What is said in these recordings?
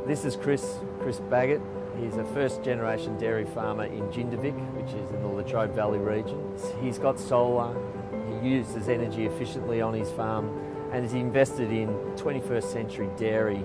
This is Chris Baggett. He's a first-generation dairy farmer in Jindivick, which is in the Latrobe Valley region. He's got solar, he uses energy efficiently on his farm, and he's invested in 21st century dairy,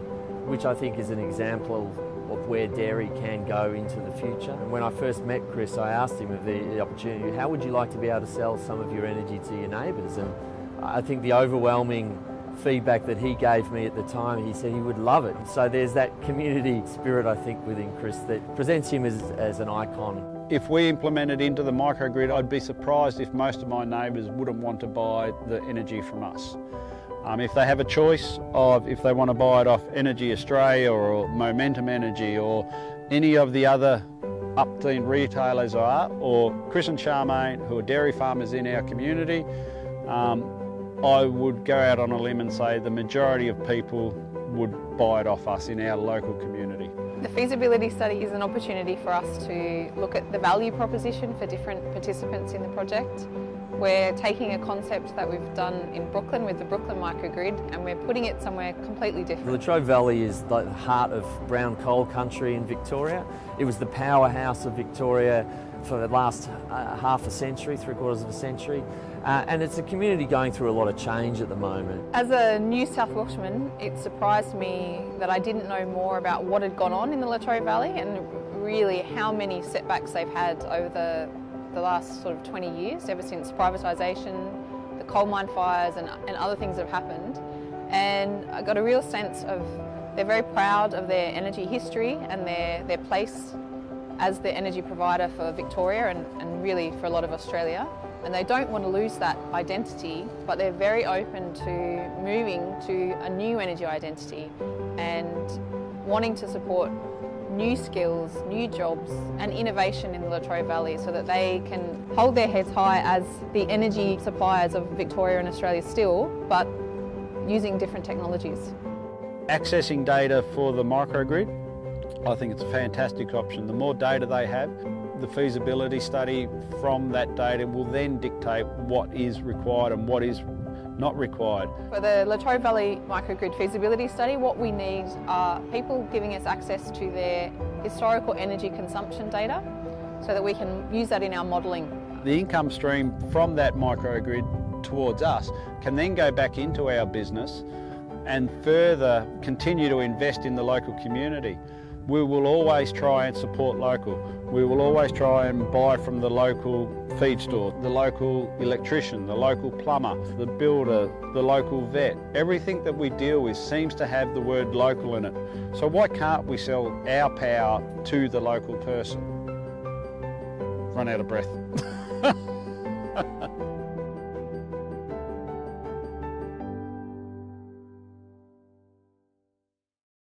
which I think is an example of where dairy can go into the future. And when I first met Chris, I asked him of the opportunity, how would you like to be able to sell some of your energy to your neighbours? And I think the overwhelming feedback that he gave me at the time, he said he would love it. So there's that community spirit, I think, within Chris that presents him as an icon. If we implemented into the microgrid, I'd be surprised if most of my neighbours wouldn't want to buy the energy from us. If they have a choice of if they want to buy it off Exergy Australia or Momentum Energy or any of the other upbeat retailers or Chris and Charmaine, who are dairy farmers in our community, I would go out on a limb and say the majority of people would buy it off us in our local community. The feasibility study is an opportunity for us to look at the value proposition for different participants in the project. We're taking a concept that we've done in Brooklyn with the Brooklyn Microgrid, and we're putting it somewhere completely different. The Latrobe Valley is the heart of brown coal country in Victoria. It was the powerhouse of Victoria for the last half a century, 3/4 of a century. And it's a community going through a lot of change at the moment. As a New South Welshman, it surprised me that I didn't know more about what had gone on in the Latrobe Valley and really how many setbacks they've had over the last sort of 20 years, ever since privatisation, the coal mine fires and other things that have happened. And I got a real sense of they're very proud of their energy history and their place as the energy provider for Victoria and really for a lot of Australia. And they don't want to lose that identity, but they're very open to moving to a new energy identity and wanting to support new skills, new jobs and innovation in the Latrobe Valley so that they can hold their heads high as the energy suppliers of Victoria and Australia still, but using different technologies. Accessing data for the microgrid, I think it's a fantastic option. The more data they have, the feasibility study from that data will then dictate what is required and what is not required. For the Latrobe Valley Microgrid feasibility study, what we need are people giving us access to their historical energy consumption data so that we can use that in our modelling. The income stream from that microgrid towards us can then go back into our business and further continue to invest in the local community. We will always try and support local. We will always try and buy from the local feed store, the local electrician, the local plumber, the builder, the local vet. Everything that we deal with seems to have the word local in it. So why can't we sell our power to the local person? Run out of breath.